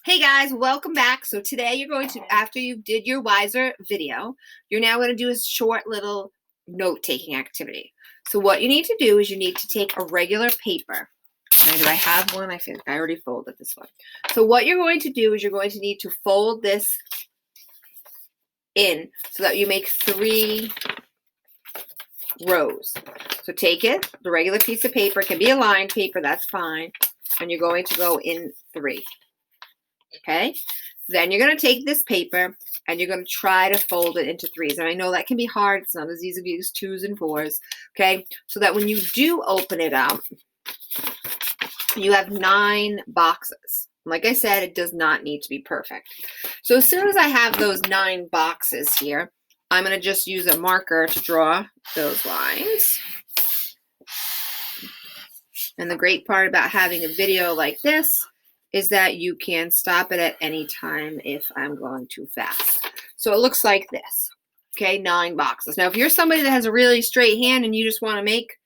Hey guys, welcome back. So today you're going to, after you did your Wiser video, you're now going to do a short little note-taking activity. So what you need to do is you need to take a regular paper. Now, do I have one? I think I already folded this one. So what you're going to do is you're going to need to fold this in so that you make 3 rows. So take it, the regular piece of paper, it can be a lined paper, that's fine, and you're going to go in 3. Okay, then you're going to take this paper and you're going to try to fold it into 3s. And I know that can be hard. It's not as easy as 2s and 4s. Okay, so that when you do open it up, you have 9 boxes. Like I said, it does not need to be perfect. So as soon as I have those 9 boxes here, I'm going to just use a marker to draw those lines. And the great part about having a video like this is that you can stop it at any time if I'm going too fast. So it looks like this. Okay, 9 boxes. Now, if you're somebody that has a really straight hand and you just want to make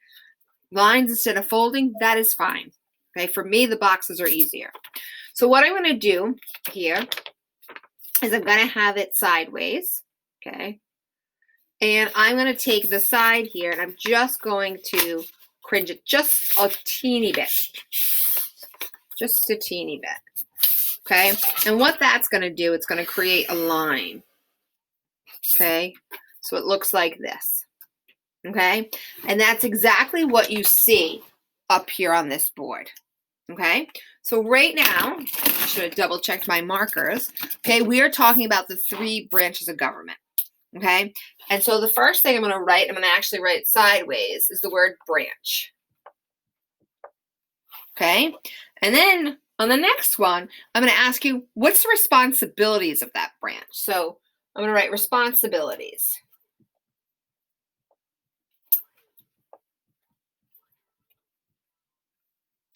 lines instead of folding, that is fine. Okay, for me, the boxes are easier. So what I'm going to do here is I'm going to have it sideways. Okay, and I'm going to take the side here and I'm just going to cringe it just a teeny bit. Just a teeny bit. Okay, and what that's going to do, it's going to create a line. Okay, so it looks like this. Okay, and that's exactly what you see up here on this board. Okay, so right now, I should have double checked my markers. Okay, we are talking about the 3 branches of government. Okay, and so the first thing I'm going to write, I'm going to actually write sideways, is the word branch. Okay, and then on the next one, I'm going to ask you, what's the responsibilities of that branch? So I'm going to write responsibilities.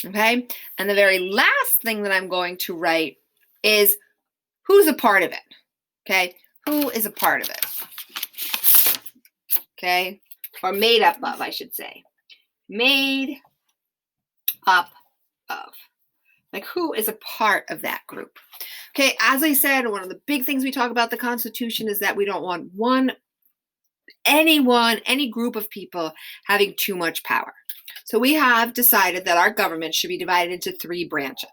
Okay, and the very last thing that I'm going to write is who's a part of it. Okay, who is a part of it? Okay, or made up of, I should say. Made up of. Like, who is a part of that group? Okay, as I said, one of the big things we talk about the Constitution is that we don't want any group of people having too much power. So we have decided that our government should be divided into 3 branches.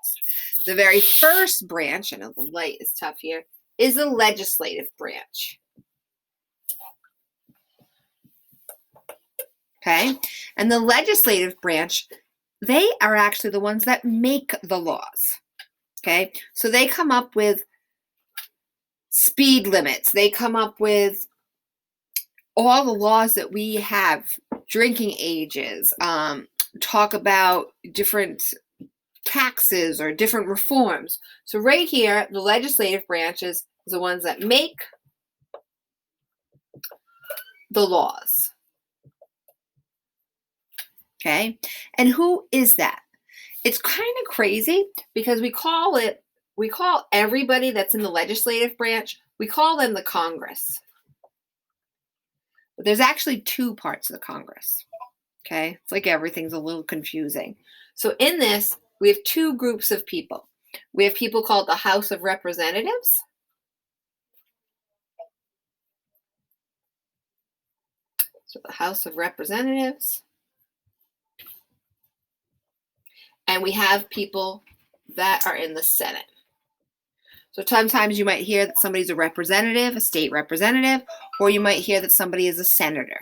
The very first branch, I know the light is tough here, is the legislative branch. Okay, and the legislative branch, they are actually the ones that make the laws. Okay, so they come up with speed limits. They come up with all the laws that we have, drinking ages, talk about different taxes or different reforms. So right here, the legislative branches is the ones that make the laws. Okay, and who is that? It's kind of crazy because we call everybody that's in the legislative branch, we call them the Congress. But there's actually 2 parts of the Congress. Okay, it's like everything's a little confusing. So in this, we have 2 groups of people. We have people called the House of Representatives. So the House of Representatives. And we have people that are in the Senate. So sometimes you might hear that somebody's a representative, a state representative, or you might hear that somebody is a senator.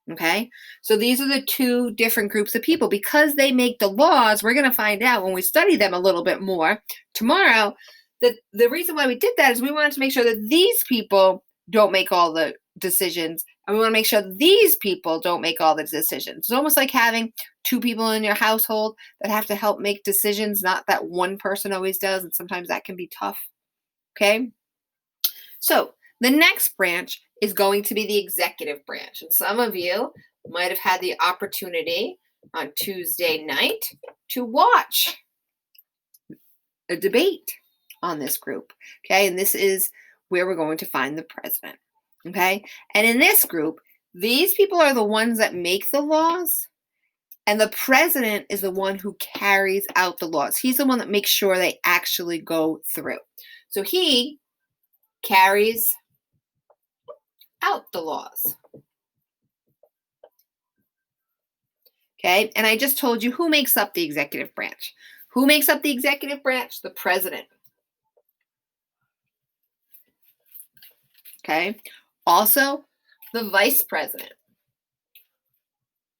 Okay, so these are the 2 different groups of people. Because they make the laws, we're going to find out when we study them a little bit more tomorrow that the reason why we did that is we wanted to make sure that these people don't make all the decisions, and we want to make sure these people don't make all the decisions. It's almost like having 2 people in your household that have to help make decisions, not that one person always does, and sometimes that can be tough. Okay, so the next branch is going to be the executive branch. And some of you might have had the opportunity on Tuesday night to watch a debate on this group. Okay, and this is where we're going to find the president. Okay, and in this group, these people are the ones that make the laws, And the president is the one who carries out the laws. He's the one that makes sure they actually go through. So he carries out the laws. Okay, and I just told you who makes up the executive branch. Who makes up the executive branch? The president. Okay, also the vice president.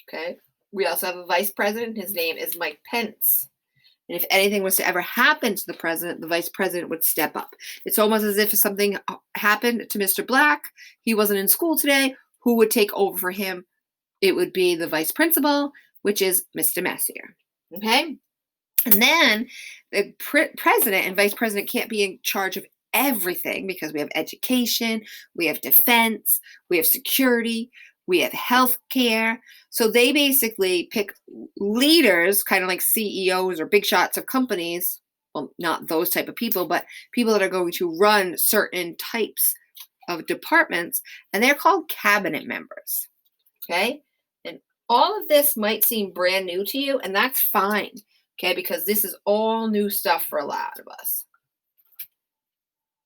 Okay, we also have a vice president. His name is Mike Pence. And if anything was to ever happen to the president, the vice president would step up. It's almost as if something happened to Mr. Black. He wasn't in school today. Who would take over for him? It would be the vice principal, which is Mr. Messier. Okay? And then the president and vice president can't be in charge of everything because we have education, we have defense, we have security, we have health care. So they basically pick leaders, kind of like CEOs or big shots of companies. Well, not those type of people, but people that are going to run certain types of departments, and they're called cabinet members. Okay? And all of this might seem brand new to you, and that's fine. Okay? Because this is all new stuff for a lot of us.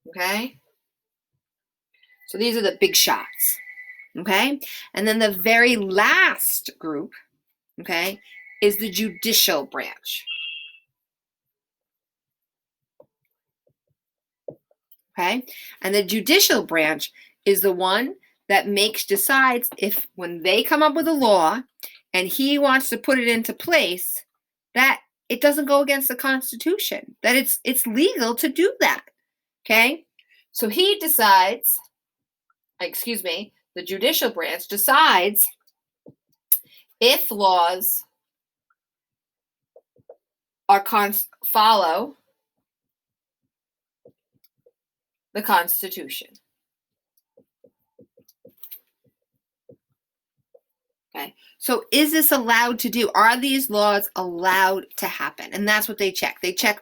Okay? So these are the big shots. Okay? And then the very last group, okay, is the judicial branch. Okay? And the judicial branch is the one that decides if when they come up with a law and he wants to put it into place, that it doesn't go against the Constitution, that it's legal to do that. Okay? So he decides, the judicial branch decides if laws are follow the Constitution. Okay, so is this allowed to do? Are these laws allowed to happen? And that's what they check. They check,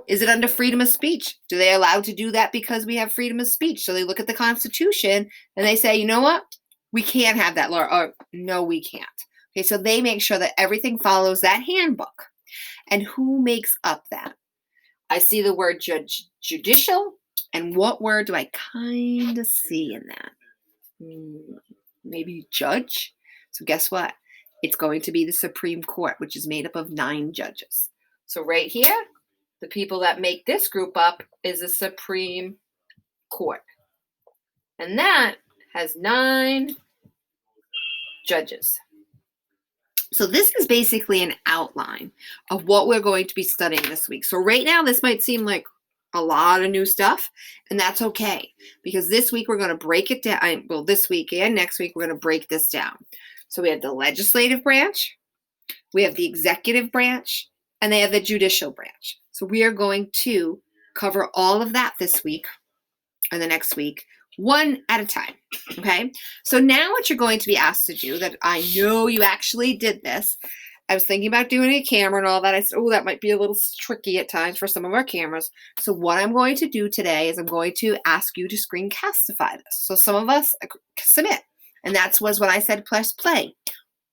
is it under freedom of speech? Do they allow to do that because we have freedom of speech? So they look at the Constitution and they say, you know what? We can't have that law, or no, we can't. Okay, so they make sure that everything follows that handbook. And who makes up that? I see the word judicial, and what word do I kind of see in that? Maybe judge? So guess what? It's going to be the Supreme Court, which is made up of 9 judges. So right here, the people that make this group up is the Supreme Court. And that has 9 judges. So this is basically an outline of what we're going to be studying this week. So right now, this might seem like a lot of new stuff, and that's okay, because this week we're going to break it down. Well, this week and next week, we're going to break this down. So we have the legislative branch, we have the executive branch, and they have the judicial branch. So we are going to cover all of that this week and the next week, one at a time. Okay? So now what you're going to be asked to do, that I know you actually did this. I was thinking about doing a camera and all that. I said, that might be a little tricky at times for some of our cameras. So what I'm going to do today is I'm going to ask you to screencastify this. So some of us submit. And that was when I said press play.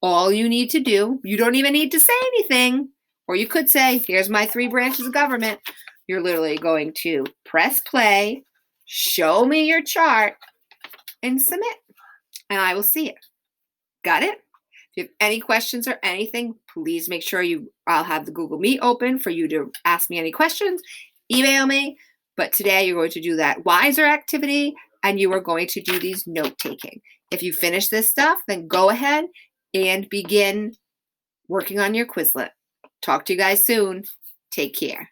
All you need to do, you don't even need to say anything. Or you could say, here's my 3 branches of government. You're literally going to press play, show me your chart, and submit. And I will see it. Got it? If you have any questions or anything, please make sure I'll have the Google Meet open for you to ask me any questions. Email me. But today you're going to do that wiser activity, and you are going to do these note-taking. If you finish this stuff, then go ahead and begin working on your Quizlet. Talk to you guys soon. Take care.